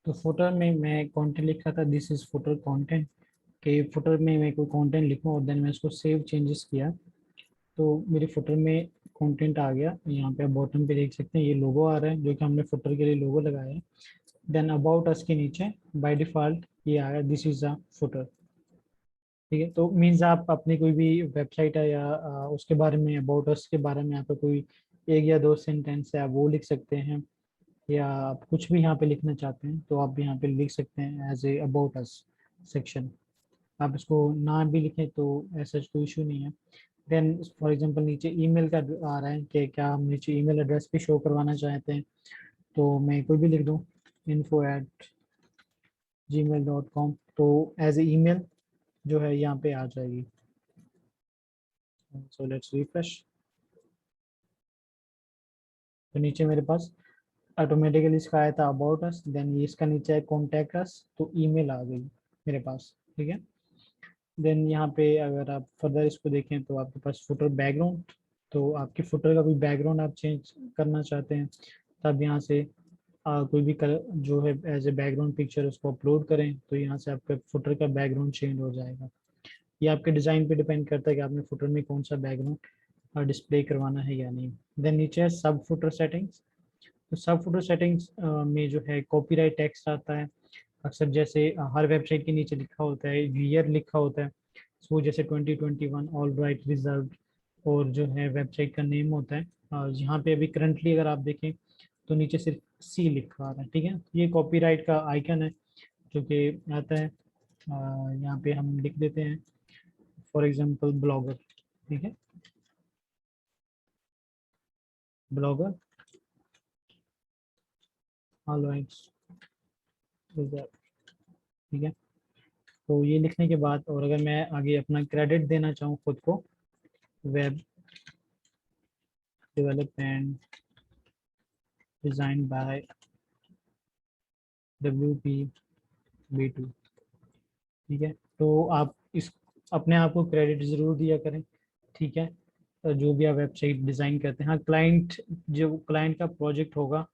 तो फुटर में मैं कंटेंट लिखा था, दिस इज फुटर कंटेंट, कि फुटर में मैं कोई कंटेंट लिखूं, और देन मैं उसको सेव चेंजेस किया तो मेरे फुटर में कंटेंट आ गया। यहाँ पे आप बॉटम पे देख सकते हैं ये लोगो आ रहा है, जो कि हमने फुटर के लिए लोगो लगाया है। देन अबाउट अस के नीचे बाय डिफॉल्ट ये आया, दिस इज अ फुटर। ठीक है, तो मीन्स आप अपनी कोई भी वेबसाइट है या उसके बारे में, अबाउट अस के बारे में आपका कोई एक या दो सेंटेंस है, आप वो लिख सकते हैं। या आप कुछ भी यहाँ पे लिखना चाहते हैं तो आप यहाँ पे लिख सकते हैं as a about us section. आप इसको ना भी लिखें तो ऐसा कोई इशू नहीं है। देन फॉर एग्जांपल नीचे ईमेल का आ रहा है कि क्या हम नीचे ईमेल एड्रेस भी शो करवाना चाहते हैं, तो मैं कोई भी लिख दूँ, info@gmail.com, तो एज ए ईमेल जो है यहाँ पे आ जाएगी। So let's refresh. तो नीचे मेरे पास ऑटोमेटिकली इसका आया था अबाउट अस, देन ये इसका नीचे है कॉन्टैक्ट अस, तो ईमेल आ गई मेरे पास। ठीक है, देन यहाँ पे अगर आप फर्दर इसको देखें तो आपके पास फुटर बैकग्राउंड, तो आपके फुटर का कोई बैकग्राउंड आप चेंज करना चाहते हैं तब यहाँ से कोई भी कलर जो है एज ए बैकग्राउंड पिक्चर उसको अपलोड करें, तो यहाँ से आपका फुटर का बैकग्राउंड चेंज हो जाएगा। ये आपके डिज़ाइन पे डिपेंड करता है कि आपने फुटर में कौन सा बैकग्राउंड डिस्प्ले करवाना है या नहीं। देन नीचे है सब फुटर सेटिंग्स। तो सब फुटर सेटिंग्स में जो है कॉपीराइट टेक्स्ट आता है। अक्सर जैसे हर वेबसाइट के नीचे लिखा होता है, ईयर लिखा होता है, सो जैसे 2021 ऑल राइट रिजर्व, और जो है वेबसाइट का नेम होता है। यहाँ पे अभी करंटली अगर आप देखें तो नीचे सिर्फ सी लिखा आ रहा है। ठीक है, ये कॉपीराइट का आइकन है जो कि आता है। यहाँ पे हम लिख देते हैं फॉर एग्जांपल ब्लॉगर। ठीक है, ब्लॉगर ऑल राइट रिजर्व। ठीक है, तो ये लिखने के बाद, और अगर मैं आगे अपना क्रेडिट देना चाहूँ खुद को, web development design by WP B2। ठीक है, तो आप इस अपने आप को क्रेडिट ज़रूर दिया करें। ठीक है, तो जो भी आप वेबसाइट डिज़ाइन करते हैं, हाँ क्लाइंट, जो क्लाइंट का प्रोजेक्ट होगा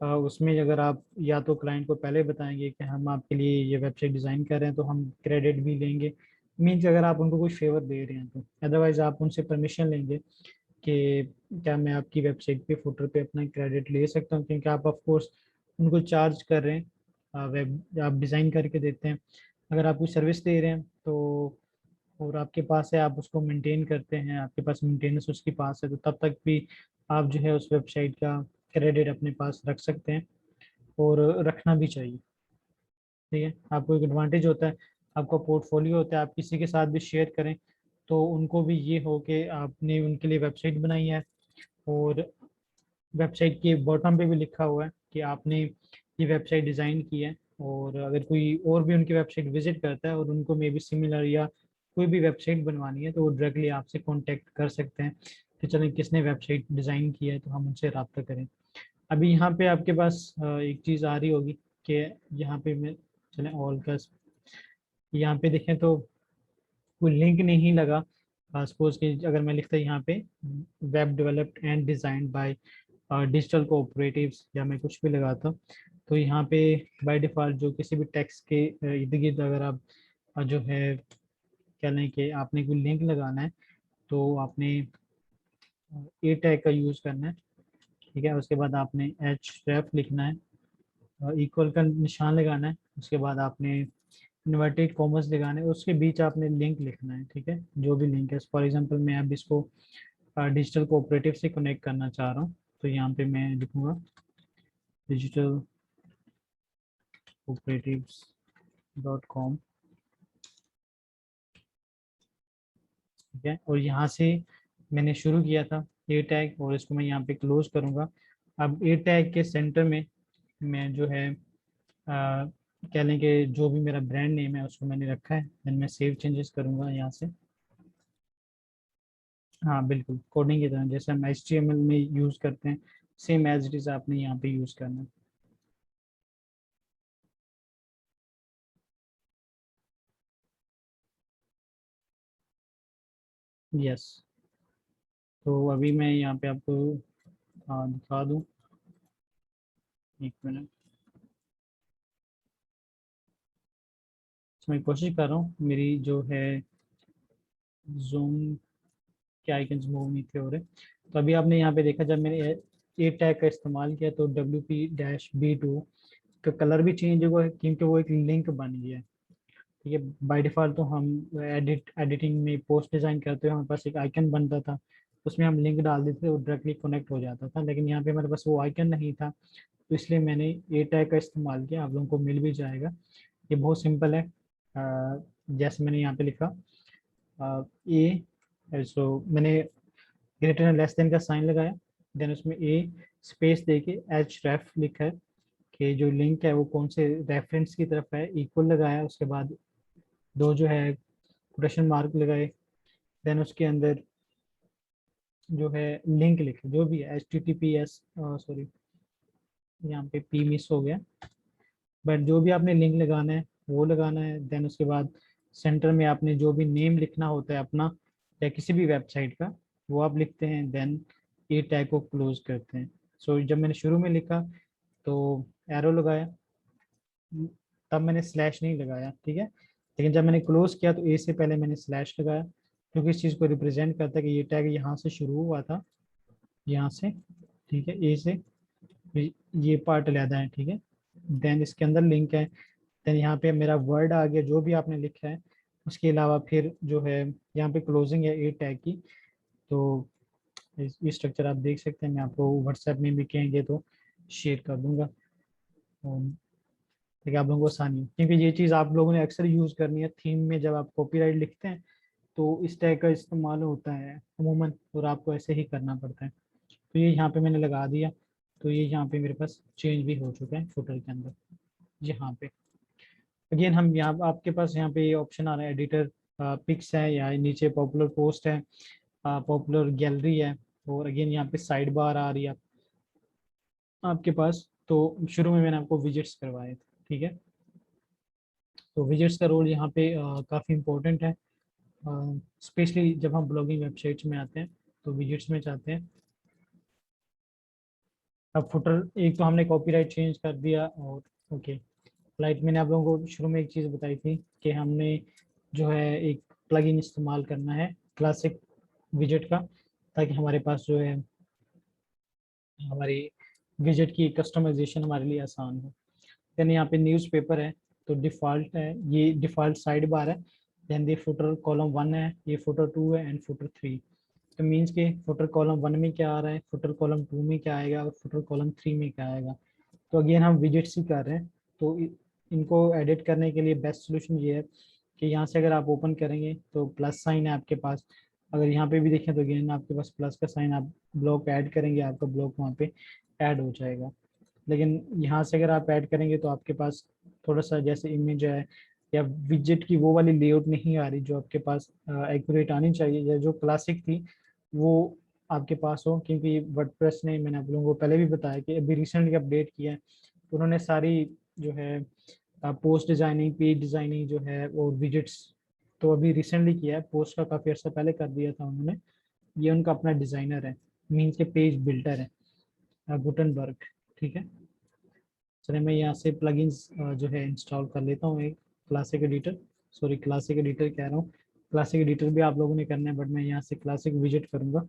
उसमें अगर आप या तो क्लाइंट को पहले बताएंगे कि हम आपके लिए ये वेबसाइट डिज़ाइन कर रहे हैं तो हम क्रेडिट भी लेंगे, मीन्स अगर आप उनको कोई फेवर दे रहे हैं तो। अदरवाइज आप उनसे परमिशन लेंगे कि क्या मैं आपकी वेबसाइट पे फुटर पे अपना क्रेडिट ले सकता हूँ, क्योंकि आप ऑफ कोर्स उनको चार्ज कर रहे हैं, वेब आप डिज़ाइन करके देते हैं। अगर आप कोई सर्विस दे रहे हैं तो, और आपके पास है, आप उसको मेंटेन करते हैं, आपके पास मेंटेनेंस उसके पास है, तो तब तक भी आप जो है उस वेबसाइट का क्रेडिट अपने पास रख सकते हैं, और रखना भी चाहिए। ठीक है, आपको एक एडवांटेज होता है, आपका पोर्टफोलियो होता है, आप किसी के साथ भी शेयर करें तो उनको भी ये हो कि आपने उनके लिए वेबसाइट बनाई है, और वेबसाइट के बॉटम पे भी लिखा हुआ है कि आपने ये वेबसाइट डिज़ाइन की है। और अगर कोई और भी उनकी वेबसाइट विजिट करता है और उनको मे बी सिमिलर या कोई भी वेबसाइट बनवानी है तो वो डायरेक्टली आपसे कांटेक्ट कर सकते हैं कि चलें किसने वेबसाइट डिज़ाइन की है तो हम उनसे रब्ता करें। अभी यहाँ पे आपके पास एक चीज़ आ रही होगी कि यहाँ पे मैं, चलें ऑल का, यहाँ पे देखें तो कोई लिंक नहीं लगा। सपोज कि अगर मैं लिखता यहाँ पे web developed and designed by digital cooperatives, या मैं कुछ भी लगाता हूँ, तो यहाँ पे बाय डिफॉल्ट जो किसी भी टेक्स्ट के इर्द गिर्द अगर आप जो है कह लें कि आपने कोई लिंक लगाना है तो आपने ए टैग का यूज़ करना है। ठीक है, उसके बाद आपने एच रेफ लिखना है, इक्वल का निशान लगाना है, उसके बाद आपने इन्वर्टेड कॉमर्स लगाना है, उसके बीच आपने लिंक लिखना है। ठीक है, जो भी लिंक है, फॉर एग्जांपल मैं अब इसको डिजिटल कोऑपरेटिव से कनेक्ट करना चाह रहा हूँ, तो यहाँ पे मैं लिखूँगा डिजिटल कोऑपरेटिव्स.com। ठीक है, और यहाँ से मैंने शुरू किया था ए टैग, और इसको मैं यहाँ पे क्लोज करूँगा। अब ए टैग के सेंटर में मैं जो है कह लें कि जो भी मेरा ब्रांड नेम है उसको मैंने रखा है, देन मैं सेव चेंजेस करूँगा यहाँ से। हाँ बिल्कुल, कोडिंग की तरह जैसे हम HTML में यूज़ करते हैं, सेम एज इट इज़ आपने यहाँ पे यूज़ करना है। यस, तो अभी मैं यहाँ पे आपको दिखा दूँ, एक मिनट। मैं कोशिश कर रहा हूँ, मेरी जो है जूम के आइकन्स मूव नहीं थे हो रहे। तो अभी आपने यहाँ पे देखा, जब मैंने ए टैग का इस्तेमाल किया तो WP-B2 का कलर भी चेंज हुआ है, क्योंकि वो एक लिंक बन गया है। ठीक है, बाय डिफॉल्ट तो हम एडिटिंग में पोस्ट डिजाइन करते हुए हमारे पास एक आइकन बनता था, उसमें हम लिंक डाल देते थे, वो डायरेक्टली कनेक्ट हो जाता था। लेकिन यहाँ पे हमारे पास वो आइकन नहीं था, तो इसलिए मैंने ए टैग का इस्तेमाल किया। आप लोगों को मिल भी जाएगा, ये बहुत सिंपल है। जैसे मैंने यहाँ पे लिखा सो मैंने ग्रेटर एंड लेस देन का साइन लगाया, देन उसमें ए स्पेस दे के एच रेफ लिखा है कि जो लिंक है वो कौन से रेफरेंस की तरफ है, इक्वल लगाया। उसके बाद दो जो है क्वेश्चन मार्क लगाए, देन उसके अंदर जो है लिंक लिखे, जो भी है HTTPS, सॉरी यहाँ पे पी मिस हो गया, बट जो भी आपने लिंक लगाना है वो लगाना है। देन उसके बाद सेंटर में आपने जो भी नेम लिखना होता है अपना या किसी भी वेबसाइट का, वो आप लिखते हैं। देन ये टैग को क्लोज करते हैं। सो जब मैंने शुरू में लिखा तो एरो लगाया, तब मैंने स्लैश नहीं लगाया, ठीक है। लेकिन जब मैंने क्लोज किया तो ए से पहले मैंने स्लैश लगाया, क्योंकि इस चीज़ को रिप्रेजेंट करता है कि ये टैग यहाँ से शुरू हुआ था, यहाँ से, ठीक है, ए से ये पार्ट अलहदा है, ठीक है। देन इसके अंदर लिंक है, देन यहाँ पे मेरा वर्ड आ गया जो भी आपने लिखा है। उसके अलावा फिर जो है यहाँ पे क्लोजिंग है ए टैग की। तो ये स्ट्रक्चर आप देख सकते हैं, मैं आपको व्हाट्सएप में भी कहेंगे तो शेयर कर दूंगा, ताकि आप लोगों को आसानी हो, क्योंकि ये चीज़ आप लोगों ने अक्सर यूज़ करनी है थीम में। जब आप कॉपीराइट लिखते हैं तो इस टैग का इस्तेमाल होता है अमूमन, और आपको ऐसे ही करना पड़ता है। तो ये यहाँ पे मैंने लगा दिया, तो ये यहाँ पे मेरे पास चेंज भी हो चुका है फुटर के अंदर। यहाँ पे अगेन हम यहाँ आपके पास यहाँ पे ये ऑप्शन आ रहा है, एडिटर पिक्स है, या नीचे पॉपुलर पोस्ट है, पॉपुलर गैलरी है, और अगेन यहाँ पे साइड बार आ रही है आपके पास। तो शुरू में मैंने आपको विजिट्स करवाए थे, ठीक है। तो विजिट्स का रोल यहाँ पे काफ़ी इंपॉर्टेंट है, स्पेशली जब हम ब्लॉगिंग वेबसाइट्स में आते हैं तो विजिट्स में चाहते हैं। अब फुटर एक तो हमने कॉपीराइट चेंज कर दिया, और ओके लाइट मैंने आप लोगों को शुरू में एक चीज़ बताई थी कि हमने जो है एक प्लगइन इस्तेमाल करना है क्लासिक विजेट का, ताकि हमारे पास जो है हमारी विजेट की कस्टमाइजेशन हमारे लिए आसान हो। देन यहाँ पे न्यूज़पेपर है, तो डिफ़ॉल्ट है, ये डिफ़ॉल्ट साइड बार है। देन ये फुटर कॉलम 1 है, ये फुटर 2 है, एंड फुटर 3। तो मीन्स के फुटर कॉलम 1 में क्या आ रहा है, फुटर कॉलम 2 में क्या आएगा, और फुटर कॉलम 3 में क्या आएगा। तो अगेन हम विजिट्स ही कर रहे हैं, तो इनको एडिट करने के लिए बेस्ट सोल्यूशन ये है कि यहाँ से अगर आप ओपन करेंगे तो प्लस साइन है आपके पास। अगर यहाँ पे भी देखें तो अगेन आपके पास प्लस का साइन, आप ब्लॉक ऐड करेंगे, आपका ब्लॉक वहाँ पे ऐड हो जाएगा। लेकिन यहाँ से अगर आप ऐड करेंगे तो आपके पास थोड़ा सा जैसे इमेज है या विजेट की वो वाली लेआउट नहीं आ रही जो आपके पास एक्यूरेट आनी चाहिए, या जो क्लासिक थी वो आपके पास हो। क्योंकि वर्डप्रेस ने, मैंने आप लोगों को पहले भी बताया कि अभी रिसेंटली अपडेट किया है, तो उन्होंने सारी जो है पोस्ट डिजाइनिंग, पेज डिजाइनिंग जो है वो विजिट्स तो अभी रिसेंटली किया है, पोस्ट का काफ़ी अर्सा पहले कर दिया था उन्होंने। ये उनका अपना डिज़ाइनर है, मीन्स के पेज बिल्डर है, गुटनबर्ग, ठीक है। चलिए मैं यहाँ से प्लगइन्स जो है इंस्टॉल कर लेता हूँ, एक classic editor, sorry classic editor कह रहा हूँ, क्लासिक एडिटर भी आप लोगों ने करना है, बट मैं यहाँ से क्लासिक विजिट करूँगा।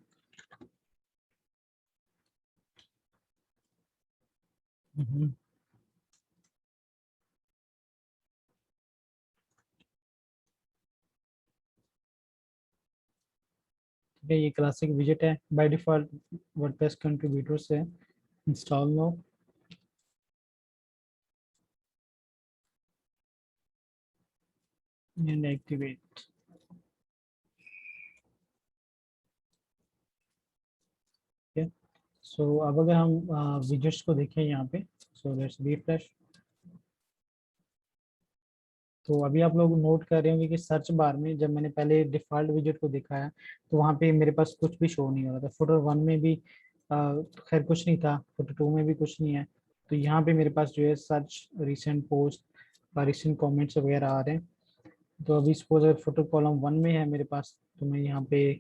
ठीक है, ये क्लासिक विजिट है, बाय डिफॉल्ट वर्डप्रेस कंट्रीब्यूटर से इंस्टॉल नो एंड एक्टिवेट। ठीक है, सो अब अगर हम विजिट्स को देखें यहाँ पे, सो लेट्स रिफ्रेश। तो अभी आप लोग नोट कर रहे होंगे कि सर्च बार में जब मैंने पहले डिफ़ॉल्ट विजेट को दिखाया तो वहाँ पे मेरे पास कुछ भी शो नहीं हो रहा था। फुटर 1 में भी खैर कुछ नहीं था, फुटर 2 में भी कुछ नहीं है। तो यहाँ पे मेरे पास जो है search, recent post, recent comments वगैरह आ रहे हैं। तो अभी सपोज अगर फुटर कॉलम 1 में है मेरे पास, तो मैं यहाँ पे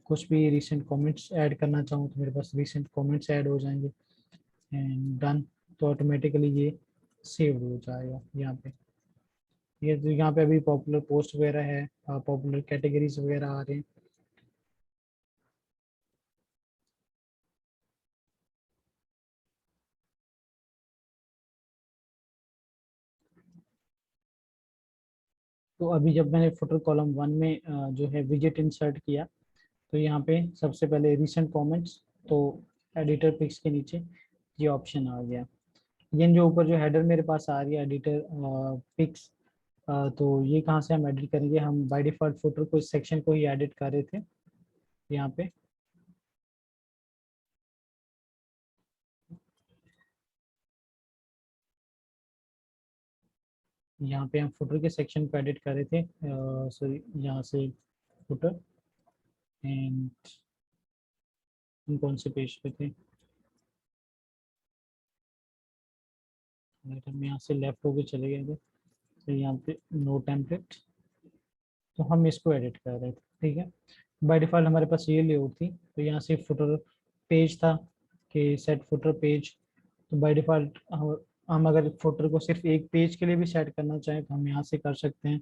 कुछ भी रिसेंट कमेंट्स ऐड करना चाहूँ तो मेरे पास रिसेंट कमेंट्स ऐड हो जाएंगे, एंड डन। तो ऑटोमेटिकली ये सेव हो जाएगा यहाँ पे। ये तो यहाँ पे अभी पॉपुलर पोस्ट वगैरह है, पॉपुलर कैटेगरीज वगैरह आ रहे हैं। तो अभी जब मैंने फुटर कॉलम 1 में जो है विजेट इंसर्ट किया, तो यहाँ पे सबसे पहले रिसेंट कमेंट्स, तो एडिटर पिक्स के नीचे ये ऑप्शन आ गया। ये जो ऊपर जो हेडर मेरे पास आ रही है एडिटर पिक्स, तो ये कहाँ से हम एडिट करेंगे? हम बाय डिफॉल्ट फुटर को, इस सेक्शन को ही एडिट कर रहे थे यहाँ पे। यहाँ पे हम फुटर के सेक्शन को एडिट कर रहे थे, सॉरी यहाँ से फुटर, एंड हम कौन से पेज पे थे? राइट, हम यहाँ से लेफ्ट होके चले गए थे, तो यहाँ पे नो टेम्पलेट, तो हम इसको एडिट कर रहे थे। ठीक है, बाय डिफॉल्ट हमारे पास ये लेआउट थी, तो यहाँ से फुटर पेज था कि सेट फुटर पेज। तो बाय डिफॉल्ट हम अगर फुटर को सिर्फ एक पेज के लिए भी सेट करना चाहें तो हम यहाँ से कर सकते हैं,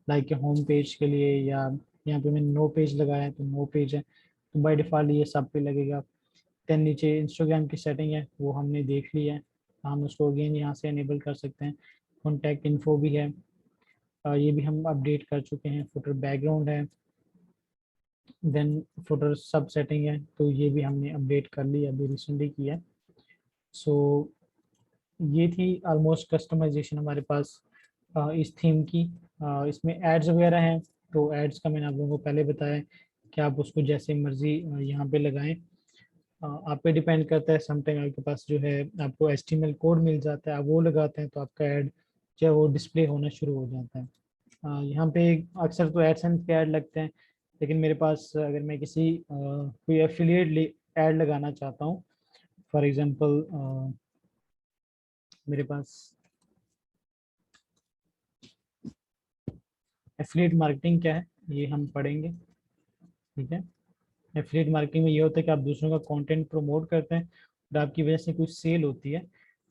लाइक होम पेज के लिए, या यहाँ पे मैंने नो पेज लगाया है तो नो पेज है, तो बाय डिफॉल्ट ये सब पे लगेगा। देन नीचे इंस्टाग्राम की सेटिंग है, वो हमने देख ली है, हम उसको अगेन यहाँ से एनेबल कर सकते हैं। कॉन्टैक्ट इन्फो भी है, ये भी हम अपडेट कर चुके हैं। फुटर बैकग्राउंड है, देन फुटर सब सेटिंग है, तो ये भी हमने अपडेट कर ली, अभी रिसेंटली किया है। सो ये थी ऑलमोस्ट कस्टमाइजेशन हमारे पास इस थीम की। इसमें एड्स वगैरह हैं, तो एड्स का मैंने आप लोगों को पहले बताया कि आप उसको जैसे मर्जी यहाँ पे लगाएं। आप पे डिपेंड करता है, समटाइम आपके पास जो है आपको HTML कोड मिल जाता है, आप वो लगाते हैं तो आपका ऐड जो है वो डिस्प्ले होना शुरू हो जाता है। यहाँ पे अक्सर तो एडसेंस के ऐड लगते हैं, लेकिन मेरे पास अगर मैं किसी कोई एफिलिएट ऐड लगाना चाहता हूँ, फॉर एग्जांपल मेरे पास एफिलिएट मार्केटिंग क्या है ये हम पढ़ेंगे। ठीक है, एफिलिएट मार्केटिंग में ये होता है कि आप दूसरों का कंटेंट प्रमोट करते हैं और आपकी वजह से कुछ सेल होती है,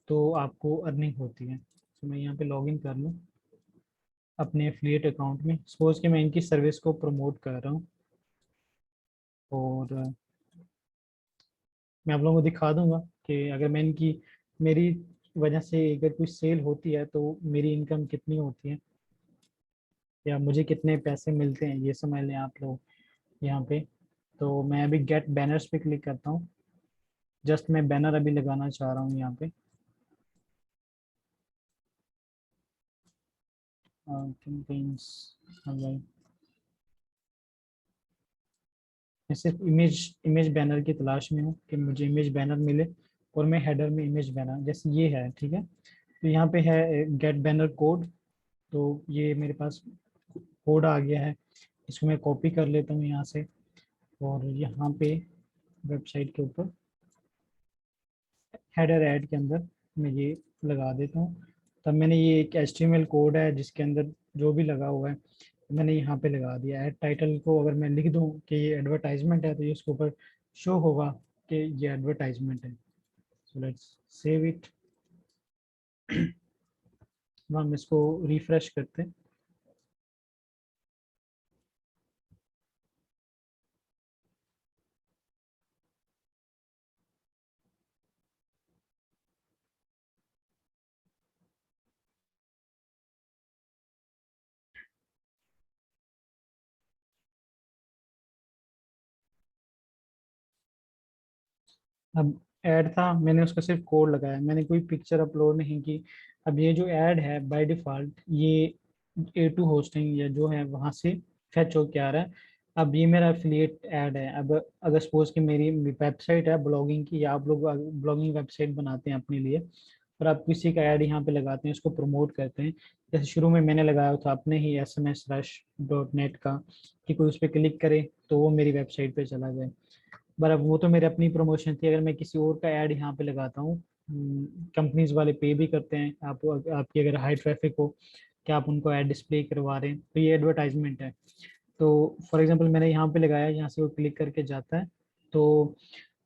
तो आपको अर्निंग होती है। तो मैं यहाँ पे लॉग इन कर लूँ अपने एफिलिएट अकाउंट में, सपोज कि मैं इनकी सर्विस को प्रमोट कर रहा हूँ, और मैं आप लोगों को दिखा दूंगा कि अगर मैं इनकी, मेरी वजह से अगर कोई सेल होती है तो मेरी इनकम कितनी होती है, या मुझे कितने पैसे मिलते हैं, ये समझ लें आप लोग यहाँ पे। तो मैं अभी गेट बैनर्स पे क्लिक करता हूँ, जस्ट मैं बैनर अभी लगाना चाह रहा हूँ यहाँ पे। कैंपेन्स, मैं सिर्फ इमेज इमेज बैनर की तलाश में हूँ कि मुझे इमेज बैनर मिले, और मैं हेडर में इमेज बैनर जैसे ये है। ठीक है, तो यहाँ पे है गेट बैनर कोड, तो ये मेरे पास कोड आ गया है, इसको मैं कॉपी कर लेता हूँ यहाँ से, और यहाँ पे वेबसाइट के ऊपर हेडर ऐड के अंदर मैं ये लगा देता हूँ। तब मैंने ये एक HTML कोड है जिसके अंदर जो भी लगा हुआ है मैंने यहाँ पे लगा दिया। ऐड टाइटल को अगर मैं लिख दूँ कि ये एडवर्टाइजमेंट है, तो ये उसके ऊपर शो होगा कि ये एडवर्टाइजमेंट है। सो लेट्स सेव इट, हम इसको रिफ्रेश करते हैं। अब ऐड था, मैंने उसका सिर्फ कोड लगाया, मैंने कोई पिक्चर अपलोड नहीं की। अब ये जो ऐड है बाय डिफ़ॉल्ट ये A2 होस्टिंग या जो है वहाँ से फैच होके आ रहा है। अब ये मेरा एफिलिएट ऐड है। अब अगर सपोज कि मेरी वेबसाइट है ब्लॉगिंग की, या आप लोग ब्लॉगिंग वेबसाइट बनाते हैं अपने लिए, और आप किसी का ऐड यहाँ पे लगाते हैं, उसको प्रमोट करते हैं, जैसे शुरू में मैंने लगाया था अपने ही sms-rush.net का, कि कोई उस पर क्लिक करे तो वो मेरी वेबसाइट पे चला जाए। बराबर, वो तो मेरी अपनी प्रमोशन थी। अगर मैं किसी और का ऐड यहाँ पे लगाता हूँ, कंपनीज वाले पे भी करते हैं आप, आपकी अगर हाई ट्रैफिक हो कि आप उनको ऐड डिस्प्ले करवा रहे हैं, तो ये एडवर्टाइजमेंट है। तो फॉर एग्जांपल मैंने यहाँ पे लगाया, यहाँ से वो क्लिक करके जाता है, तो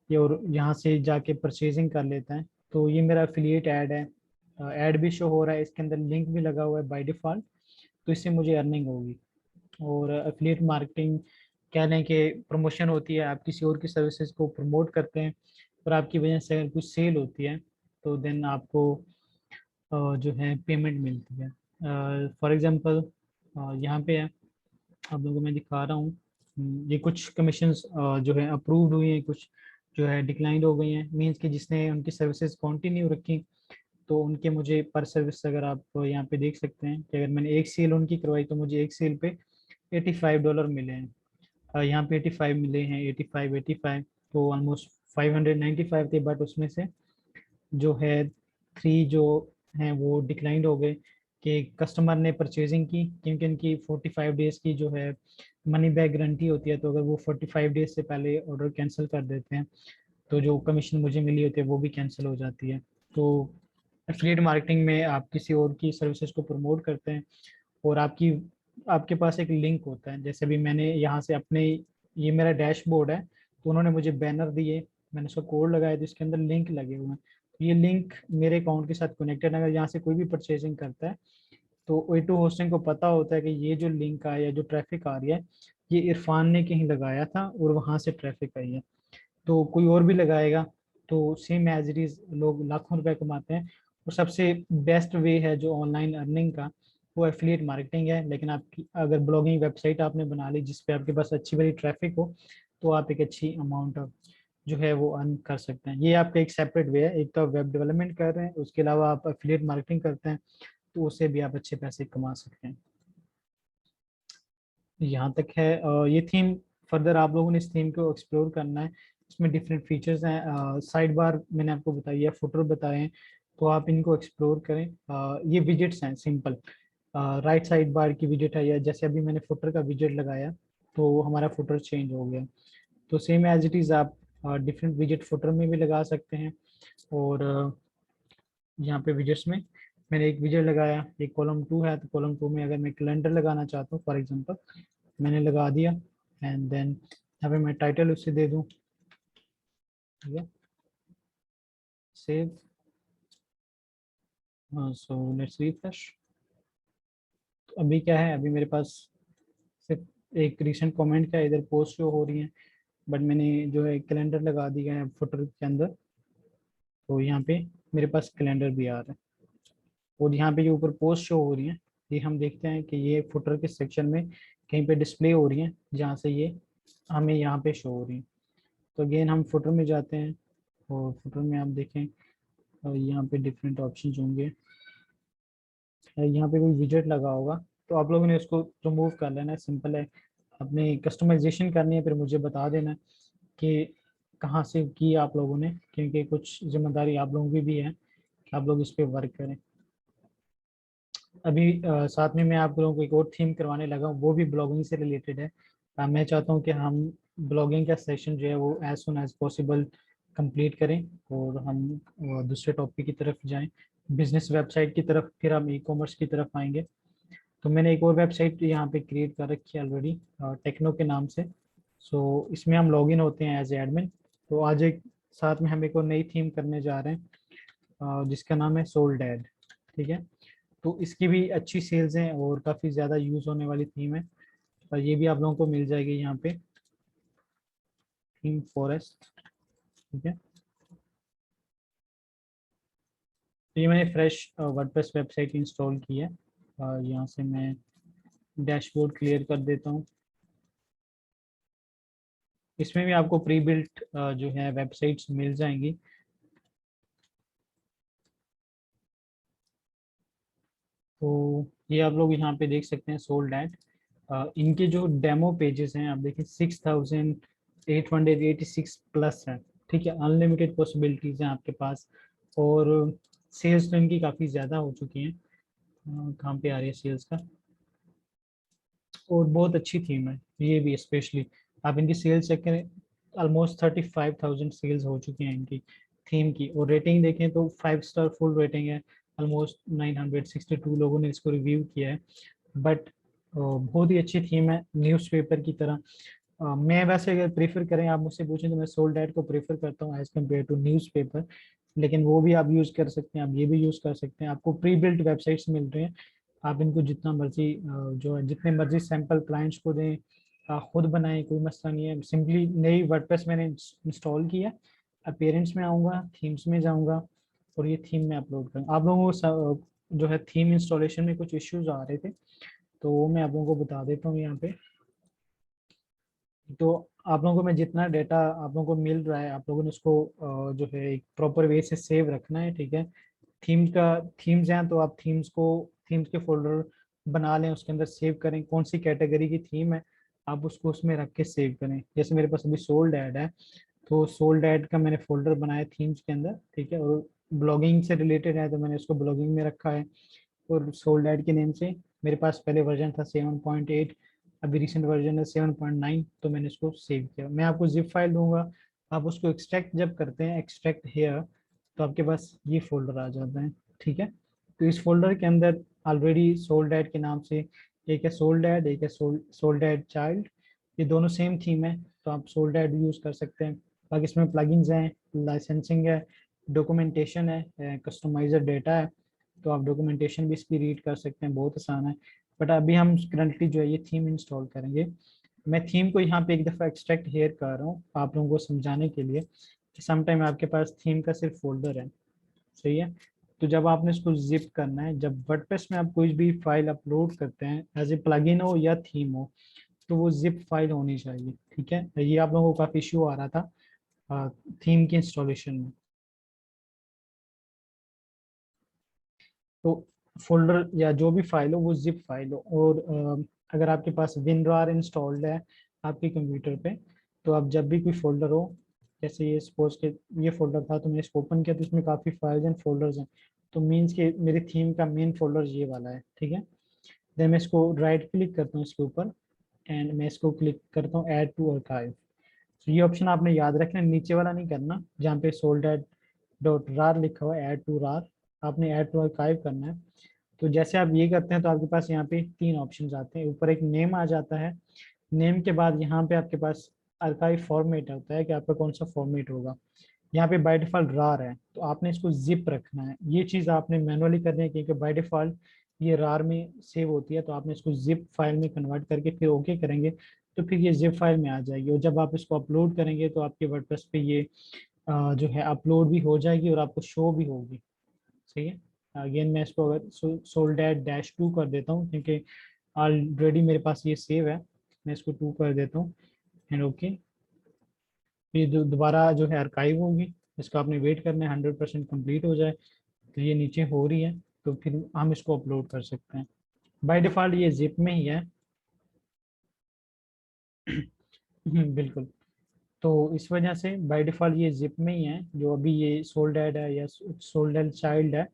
ये और यहाँ से जाके परचेजिंग कर लेता है, तो ये मेरा एफिलिएट ऐड है। ऐड भी शो हो रहा है, इसके अंदर लिंक भी लगा हुआ है बाय डिफ़ॉल्ट। तो इससे मुझे अर्निंग होगी। और एफिलिएट मार्केटिंग कह लें कि प्रमोशन होती है, आप किसी और की सर्विसेज को प्रमोट करते हैं और आपकी वजह से अगर कुछ सेल होती है तो देन आपको जो है पेमेंट मिलती है। फॉर एग्जांपल यहाँ पे है, आप लोगों को मैं दिखा रहा हूँ। ये कुछ कमीशंस जो है अप्रूव्ड हुई हैं, कुछ जो है डिक्लाइंड हो गई हैं। मींस कि जिसने उनकी सर्विसेज कंटिन्यू रखी तो उनके मुझे पर सर्विस, अगर आप यहाँ पे देख सकते हैं कि अगर मैंने एक सेल उनकी करवाई तो मुझे एक सेल पे $85 मिले हैं। यहाँ पे 85 मिले हैं, 85 85, तो ऑलमोस्ट 595 थे। बट उसमें से जो है 3 जो हैं वो डिक्लाइंड हो गए कि कस्टमर ने परचेजिंग की, क्योंकि उनकी 45 डेज की जो है मनी बैक गारंटी होती है। तो अगर वो 45 डेज से पहले ऑर्डर कैंसिल कर देते हैं तो जो कमीशन मुझे मिली होती है वो भी कैंसिल हो जाती है। तो एफिलिएट मार्केटिंग में आप किसी और की सर्विसेज को प्रमोट करते हैं और आपके पास एक लिंक होता है। जैसे भी मैंने यहाँ से अपने, ये मेरा डैशबोर्ड है, तो उन्होंने मुझे बैनर दिए, मैंने उसका कोड लगाया तो इसके अंदर लिंक लगे हुए हैं। तो ये लिंक मेरे अकाउंट के साथ कनेक्टेड है। अगर यहाँ से कोई भी परचेजिंग करता है तो O2 होस्टिंग को पता होता है कि ये जो लिंक आया, जो ट्रैफिक आ रही है, ये इरफान ने कहीं लगाया था और वहां से ट्रैफिक आई है। तो कोई और भी लगाएगा तो सेम एज इट इज लोग लाखों रुपए कमाते हैं। और सबसे बेस्ट वे है जो ऑनलाइन अर्निंग का, वो एफिलिएट मार्केटिंग है। लेकिन आपकी अगर ब्लॉगिंग वेबसाइट आपने बना ली जिस पे आपके पास अच्छी बड़ी ट्रैफिक हो, तो आप एक अच्छी अमाउंट ऑफ जो है वो अर्न कर सकते हैं। ये आपका एक सेपरेट वे है। एक तो आप वेब डेवलपमेंट कर रहे हैं, उसके अलावा आप एफिलिएट मार्केटिंग करते हैं, तो उससे भी आप अच्छे पैसे कमा सकते हैं। यहाँ तक है ये थीम। फर्दर आप लोगों ने इस थीम को एक्सप्लोर करना है। इसमें डिफरेंट फीचर्स हैं। साइड बार मैंने आपको बताई है, फुटर बताए हैं, तो आप इनको एक्सप्लोर करें। ये विजेट्स हैं सिंपल। राइट साइड बार की विजेट है, या जैसे अभी मैंने फुटर का विजेट लगाया तो हमारा फुटर चेंज हो गया। तो सेम एज इट इज़ आप डिफरेंट विजेट फुटर में भी लगा सकते हैं। और यहाँ पे विजेट्स में मैंने एक विजेट लगाया, एक कॉलम 2 है, तो कॉलम 2 में अगर मैं कैलेंडर लगाना चाहता हूँ फॉर एग्जांपल, मैंने लगा दिया। एंड देन यहाँ पे मैं टाइटल उससे दे दूँ, ठीक है, सेव। So let's refresh. तो अभी क्या है, अभी मेरे पास सिर्फ एक रिसेंट कमेंट का इधर पोस्ट शो हो रही है, बट मैंने जो है कैलेंडर लगा दिया है फुटर के अंदर, तो यहाँ पे मेरे पास कैलेंडर भी आ रहा है। और यहाँ पे जो ऊपर पोस्ट शो हो रही है, ये हम देखते हैं कि ये फुटर के सेक्शन में कहीं पे डिस्प्ले हो रही है, जहाँ से ये हमें यहाँ पे शो हो रही है। तो अगेन हम फुटर में जाते हैं और फुटर में आप देखें यहाँ पे डिफरेंट ऑप्शंस होंगे। यहाँ पे कोई विजेट लगा होगा तो आप लोगों ने उसको रिमूव कर लेना है, सिंपल है। अपनी कस्टमाइजेशन करनी है, फिर मुझे बता देना कि कहाँ से की आप लोगों ने, क्योंकि कुछ जिम्मेदारी आप लोगों की भी है कि आप लोग इस पर वर्क करें। अभी साथ में मैं आप लोगों को एक और थीम करवाने लगा हूँ, वो भी ब्लॉगिंग से रिलेटेड है। मैं चाहता हूँ कि हम ब्लॉगिंग का सेशन जो है वो as soon as possible complete करें और हम दूसरे टॉपिक की तरफ जाएं, बिजनेस वेबसाइट की तरफ, फिर हम ई कॉमर्स की तरफ आएंगे। तो मैंने एक और वेबसाइट यहाँ पे क्रिएट कर रखी है ऑलरेडी, टेक्नो के नाम से। सो इसमें हम लॉगिन होते हैं एज एडमिन। तो आज एक साथ में हम एक और नई थीम करने जा रहे हैं जिसका नाम है सोल्ड एड, ठीक है। तो इसकी भी अच्छी सेल्स हैं और काफ़ी ज़्यादा यूज़ होने वाली थीम है। और ये भी आप लोगों को मिल जाएगी यहाँ पे, थीम फॉरेस्ट, ठीक है। तो ये मैंने फ्रेश वर्डप्रेस वेबसाइट इंस्टॉल की है। यहाँ से मैं डैशबोर्ड क्लियर कर देता हूँ। इसमें भी आपको प्री बिल्ट जो है वेबसाइट्स मिल जाएंगी। तो ये आप लोग यहाँ पे देख सकते हैं सोल्ड एट। इनके जो डेमो पेजेस हैं आप देखिए 6886 प्लस है, ठीक है। अनलिमिटेड पॉसिबिलिटीज हैं आपके पास। और सेल्स तो इनकी काफ़ी ज़्यादा हो चुकी हैं। कहाँ पे आ रही है सेल्स का, और बहुत अच्छी थीम है ये भी स्पेशली। आप इनकी सेल्स चेक करें, ऑलमोस्ट 35,000 सेल्स हो चुकी हैं इनकी थीम की। और रेटिंग देखें तो 5 स्टार फुल रेटिंग है। ऑलमोस्ट 962 लोगों ने इसको रिव्यू किया है। बट बहुत ही अच्छी थीम है, न्यूज़पेपर की तरह। मैं वैसे अगर प्रेफर करें, आप मुझसे पूछें तो मैं सोल्ड एड को प्रेफर करता हूँ एज कम्पेयर टू न्यूज़पेपर। लेकिन वो भी आप यूज़ कर सकते हैं, आप ये भी यूज़ कर सकते हैं। आपको प्री बिल्ट वेबसाइट्स मिल रहे हैं, आप इनको जितना मर्जी जो है जितने मर्जी सैंपल क्लाइंट्स को दें, खुद बनाएं, कोई मसला नहीं है। सिंपली नई वर्डप्रेस मैंने इंस्टॉल किया, अपीयरेंस में आऊँगा, थीम्स में जाऊँगा और ये थीम में अपलोड करूँगा। आप लोगों को जो है थीम इंस्टॉलेशन में कुछ इश्यूज आ रहे थे, तो वो मैं आप लोगों को बता देता हूँ यहाँ पे। तो आप लोगों को मैं जितना डेटा आप लोगों को मिल रहा है, आप लोगों ने उसको जो है एक प्रॉपर वे से सेव रखना है, ठीक है। थीम का थीम्स हैं तो आप थीम्स के फोल्डर बना लें, उसके अंदर सेव करें कौन सी कैटेगरी की थीम है, आप उसको उसमें रख के सेव करें। जैसे मेरे पास अभी सोल्ड ऐड है, तो सोल्ड ऐड का मैंने फोल्डर बनाया थीम्स के अंदर, ठीक है। और ब्लॉगिंग से रिलेटेड है तो मैंने उसको ब्लॉगिंग में रखा है। और सोल्ड ऐड के नेम से मेरे पास पहले वर्जन था 7.8, अभी रिसेंट वर्जन है 7.9, तो मैंने इसको सेव किया। मैं आपको जिप फाइल दूंगा, आप उसको एक्सट्रैक्ट जब करते हैं, एक्सट्रैक्ट हेयर, तो आपके पास ये फोल्डर आ जाता है, ठीक है। तो इस फोल्डर के अंदर ऑलरेडी सोल्ड ऐड के नाम से एक है सोल्ड ऐड, एक है सोल्ड ऐड चाइल्ड, ये दोनों सेम थीम है, तो आप सोल्ड ऐड यूज़ कर सकते हैं। बाकी इसमें प्लगइन्स हैं, लाइसेंसिंग है, डॉक्यूमेंटेशन है, कस्टमाइजर डेटा है, तो आप डॉक्यूमेंटेशन भी इसकी रीड कर सकते हैं, बहुत आसान है। बट अभी हम करंटली जो है ये थीम इंस्टॉल करेंगे। मैं थीम को यहाँ पे एक दफ़ा एक्सट्रैक्ट हेयर कर रहा हूँ आप लोगों को समझाने के लिए कि समटाइम आपके पास थीम का सिर्फ फोल्डर है, सही है। तो जब आपने इसको जिप करना है, जब वर्डप्रेस में आप कोई भी फाइल अपलोड करते हैं, एज ए प्लगइन हो या थीम हो, तो वो जिप फाइल होनी चाहिए, ठीक है। ये आप लोगों को काफ़ी इशू आ रहा था थीम के इंस्टॉलेशन में। तो फोल्डर या जो भी फाइल हो वो जिप फाइल हो। और अगर आपके पास WinRAR इंस्टॉल्ड है आपके कंप्यूटर पे, तो आप जब भी कोई फोल्डर हो, जैसे ये सपोज के ये फोल्डर था तो मैंने इसको ओपन किया, तो इसमें काफ़ी फाइल्स एंड फोल्डर्स हैं, तो मीन्स के मेरी थीम का मेन फोल्डर ये वाला है, ठीक है। देन मैं इसको राइट क्लिक करता हूँ इसके ऊपर, एंड मैं इसको क्लिक करता हूँ ऐड टू आर्काइव। तो ये ऑप्शन आपने याद रखना है, नीचे वाला नहीं करना जहाँ पे सोल्डेड डॉट रार लिखा हुआ है, ऐड टू रार, आपने ऐड टू आर्काइव करना है। तो जैसे आप ये करते हैं तो आपके पास यहाँ पे तीन ऑप्शन आते हैं, ऊपर एक नेम आ जाता है, नेम के बाद यहाँ पे आपके पास आर्काइव फॉर्मेट होता है कि आपका कौन सा फॉर्मेट होगा। यहाँ पे बाय डिफॉल्ट रार है, तो आपने इसको जिप रखना है, ये चीज़ आपने मैनुअली करनी है क्योंकि बाय डिफॉल्ट ये रार में सेव होती है, तो आपने इसको जिप फाइल में कन्वर्ट करके फिर ओके करेंगे, तो फिर ये जिप फाइल में आ जाएगी। और जब आप इसको अपलोड करेंगे तो आपके वर्डप्रेस पे ये जो है अपलोड भी हो जाएगी और आपको शो भी होगी, सही है। अगेन मैं इसको अगर सोल्डेड डैश 2 कर देता हूँ क्योंकि ऑलरेडी मेरे पास ये सेव है, मैं इसको 2 कर देता हूँ एंड ओके। ये दोबारा जो है आर्काइव होगी, इसका आपने वेट करना है 100% कंप्लीट हो जाए, तो ये नीचे हो रही है, तो फिर हम इसको अपलोड कर सकते हैं। बाय डिफ़ॉल्ट ये जिप में ही है। बिल्कुल। तो इस वजह से बाय डिफ़ॉल्ट ये जिप में ही है, जो अभी ये सोल्डेड है या सोल्डेड चाइल्ड है।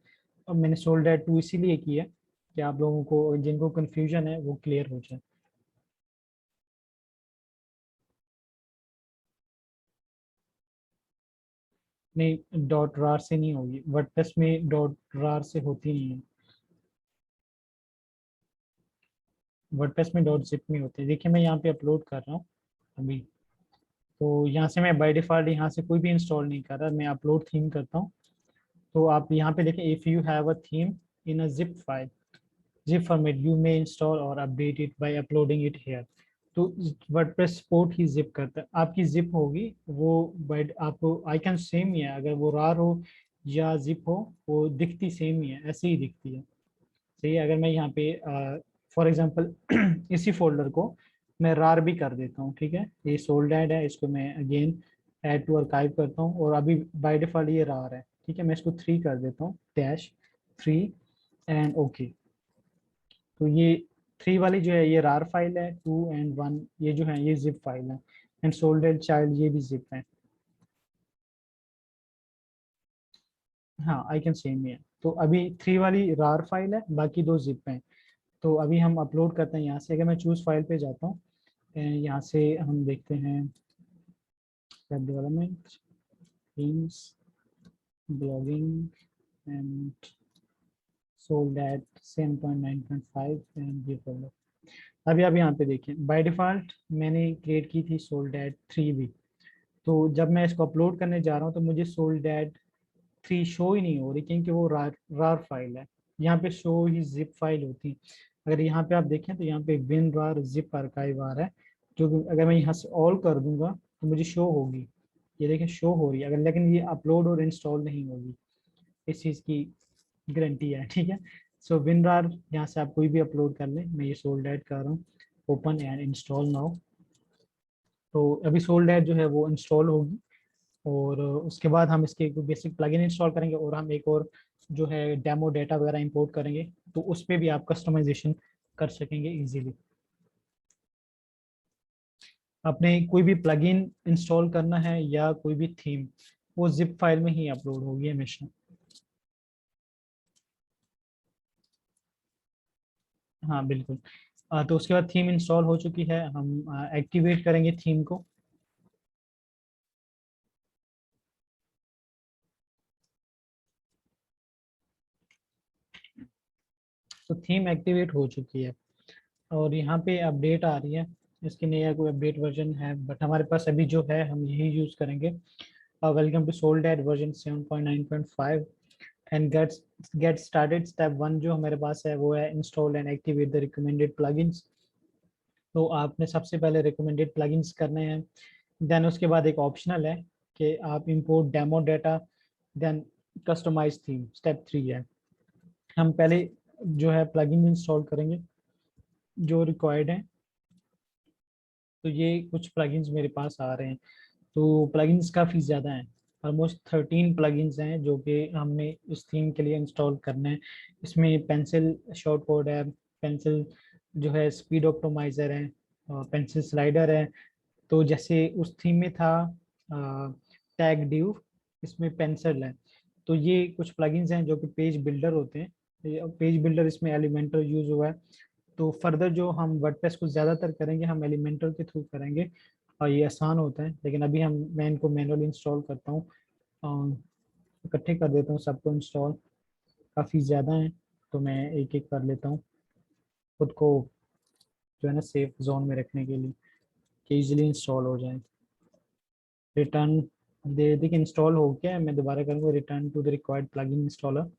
और मैंने सोल्डेड 2 इसीलिए किया कि आप लोगों को जिनको कन्फ्यूजन है वो क्लियर हो जाए। नहीं, डॉट रार से नहीं होगी, वर्डप्रेस में डॉट रार से होती नहीं है, वर्डप्रेस में डॉट जिप में होती है। देखिए मैं यहाँ पे अपलोड कर रहा हूँ अभी, तो यहाँ से मैं बाय डिफ़ॉल्ट यहाँ से कोई भी इंस्टॉल नहीं कर रहा, मैं अपलोड थीम करता हूँ। तो आप यहाँ पे देखें, if you have a theme in a zip file, zip format, you may install और update it by uploading it here. तो वर्डप्रेस सपोर्ट ही जिप करता है, आपकी जिप होगी वो, बट आपको आइकन सेम ही है, अगर वो रार हो या जिप हो वो दिखती सेम ही है, ऐसे ही दिखती है, सही है। अगर मैं यहाँ पे फॉर एग्जांपल इसी फोल्डर को मैं रार भी कर देता हूँ, ठीक है, ये सोल्डेड है, इसको मैं अगेन ऐड टू आर्काइव करता हूँ और अभी बाय डिफॉल्ट ये रार है, ठीक है। मैं इसको 3 कर देता हूँ, डैश 3 एंड ओके। तो ये 3 वाली जो है ये रार फाइल है, 2 एंड 1 ये जो है ये जिप फाइल है, एंड सोल्डेड चाइल्ड ये भी जिप है। हाँ, आई कैन सेम ही है। तो अभी 3 वाली रार फाइल है, बाकी 2 जिप हैं। तो अभी हम अपलोड करते हैं यहाँ से, अगर मैं चूज़ फाइल पे जाता हूँ, यहाँ से हम देखते हैं web development, themes, blogging and sold at 7.9.5 and ये फोल्डर। अभी आप यहाँ पे देखें, बाय डिफ़ॉल्ट मैंने क्रिएट की थी सोल्ड एट 3 भी, तो जब मैं इसको अपलोड करने जा रहा हूँ तो मुझे सोल्ड एट 3 शो ही नहीं हो रही क्योंकि वो रार फाइल है। यहाँ पे शो ही जिप फाइल होती। अगर यहाँ पे आप देखें तो यहाँ पे WinRAR जिप आर्काइव आ रहा है, जो कि अगर मैं यहाँ से ऑल कर दूंगा तो मुझे शो होगी। ये देखें शो हो रही है, अगर लेकिन ये अपलोड और इंस्टॉल नहीं होगी, इस चीज़ की गारंटी है। ठीक है। सो WinRAR यहाँ से आप कोई भी अपलोड कर लें। मैं ये सोल्ड ऐड कर रहा हूँ, ओपन एंड इंस्टॉल नाउ। तो अभी सोल्ड ऐड जो है वो इंस्टॉल होगी, और उसके बाद हम इसके बेसिक प्लगइन इंस्टॉल करेंगे, और हम एक और जो है डेमो डेटा वगैरह इंपोर्ट करेंगे, तो उस पर भी आप कस्टमाइजेशन कर सकेंगे इजीली। आपने कोई भी प्लगइन इंस्टॉल करना है या कोई भी थीम, वो जिप फाइल में ही अपलोड होगी हमेशा। हाँ बिल्कुल। तो उसके बाद थीम इंस्टॉल हो चुकी है, हम एक्टिवेट करेंगे थीम को। तो थीम एक्टिवेट हो चुकी है, और यहाँ पे अपडेट आ रही है। इसके नया कोई अपडेट वर्जन है, बट हमारे पास अभी जो है हम यही यूज़ करेंगे। Welcome to Soledad version 7.9.5 and get started. Step 1 जो हमारे पास है वो है install and activate the recommended plugins. तो आपने सबसे पहले रिकमेंडेड प्लगइन्स करने हैं, देन उसके बाद एक ऑप्शनल है कि आप import demo data, then customise theme, step 3 है। हम पहले जो है प्लगइन इंस्टॉल करेंगे जो रिक्वायर्ड है। तो ये कुछ प्लगइन्स मेरे पास आ रहे हैं। तो प्लगइन्स काफ़ी ज़्यादा हैं, ऑलमोस्ट 13 प्लगइन्स हैं जो कि हमने इस थीम के लिए इंस्टॉल करने हैं। इसमें पेंसिल शॉर्ट कोड है, पेंसिल जो है स्पीड ऑप्टिमाइज़र है, पेंसिल स्लाइडर है। तो जैसे उस थीम में था टैग ड्यू, इसमें पेंसिल है। तो ये कुछ प्लगइन्स हैं जो कि पेज बिल्डर होते हैं। पेज बिल्डर इसमें एलिमेंटर यूज़ हुआ है। तो फर्दर जो हम वर्डप्रेस को ज़्यादातर करेंगे हम एलिमेंटर के थ्रू करेंगे, और ये आसान होता है। लेकिन अभी मैं इनको मैनुअली इंस्टॉल करता हूँ, इकट्ठे कर देता हूँ सबको इंस्टॉल। काफ़ी ज़्यादा है, तो मैं एक एक कर लेता हूँ खुद को जो है ना सेफ जोन में रखने के लिए, कि इजीली इंस्टॉल हो जाए। रिटर्न दे देखिए इंस्टॉल हो गया है। मैं दोबारा करूँगा return to the required plugin installer,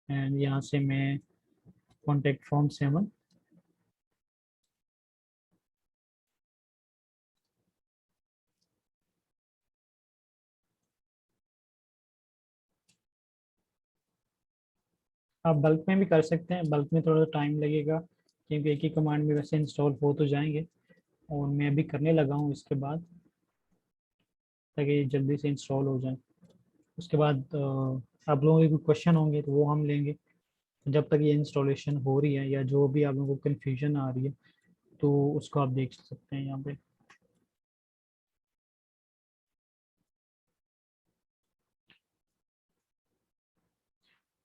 and यहाँ से मैं कॉन्टेक्ट फॉर्म 7। आप बल्क में भी कर सकते हैं, बल्क में थोड़ा टाइम लगेगा क्योंकि एक ही कमांड में वैसे इंस्टॉल हो तो जाएंगे। और मैं अभी करने लगा हूँ इसके बाद, ताकि ये जल्दी से इंस्टॉल हो जाए। उसके बाद आप लोगों के कोई क्वेश्चन होंगे तो वो हम लेंगे जब तक ये इंस्टॉलेशन हो रही है, या जो भी आप लोगों को कन्फ्यूजन आ रही है तो उसको आप देख सकते हैं यहाँ पे।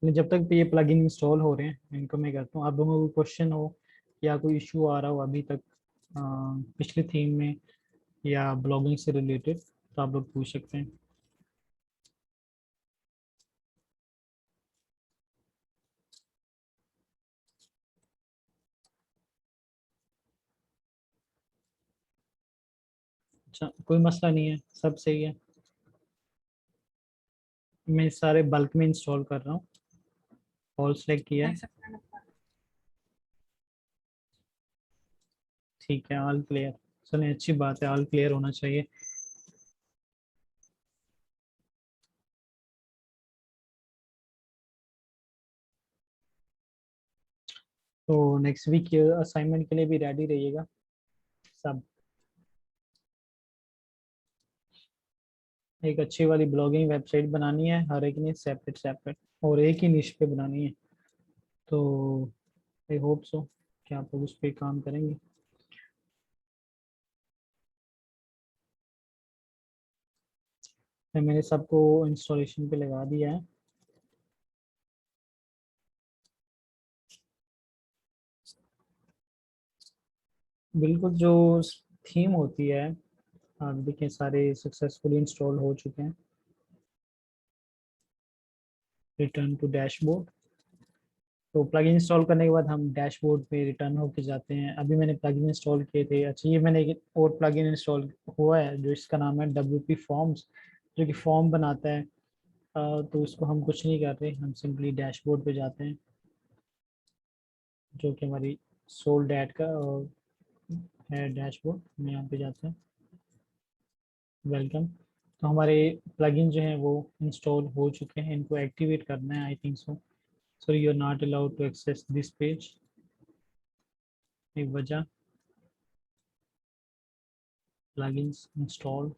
लेकिन जब तक ये प्लगइन इंस्टॉल हो रहे हैं इनको मैं करता हूँ। आप लोगों को क्वेश्चन हो या कोई इशू आ रहा हो अभी तक पिछले थीम में या ब्लॉगिंग से रिलेटेड, तो आप लोग पूछ सकते हैं। अच्छा, कोई मसला नहीं है, सब सही है। मैं सारे बल्क में इंस्टॉल कर रहा हूँ, ऑल सेलेक्ट किया है। ठीक है, ऑल क्लियर। चलिए अच्छी बात है, ऑल क्लियर होना चाहिए। तो नेक्स्ट वीक असाइनमेंट के लिए भी रेडी रहिएगा सब। एक अच्छी वाली ब्लॉगिंग वेबसाइट बनानी है, हर एक ने सेपरेट सेपरेट, और एक ही निश पे बनानी है। तो आई होप सो कि आप लोग उस पर काम करेंगे। तो मैंने सबको इंस्टॉलेशन पे लगा दिया है। बिल्कुल, जो थीम होती है आप देखें सारे सक्सेसफुली इंस्टॉल हो चुके हैं। Return to dashboard. तो प्लगइन इंस्टॉल करने के बाद हम डैशबोर्ड पे रिटर्न होके जाते हैं। अभी मैंने प्लगइन इंस्टॉल किए थे। अच्छा, ये मैंने एक और प्लगइन इंस्टॉल हुआ है जो इसका नाम है WP फॉर्म्स, जो कि फॉर्म बनाता है। तो इसको हम कुछ नहीं कर रहे, हम सिंपली डैशबोर्ड पे जाते हैं, जो कि हमारी सोल डैट का है डैशबोर्ड में। यहाँ पे जाते हैं, वेलकम। तो हमारे प्लगइन जो हैं वो इंस्टॉल हो चुके हैं, इनको एक्टिवेट करना है I think so. So you are not allowed to access this page, एक वजह, प्लगइन्स इंस्टॉल्ड।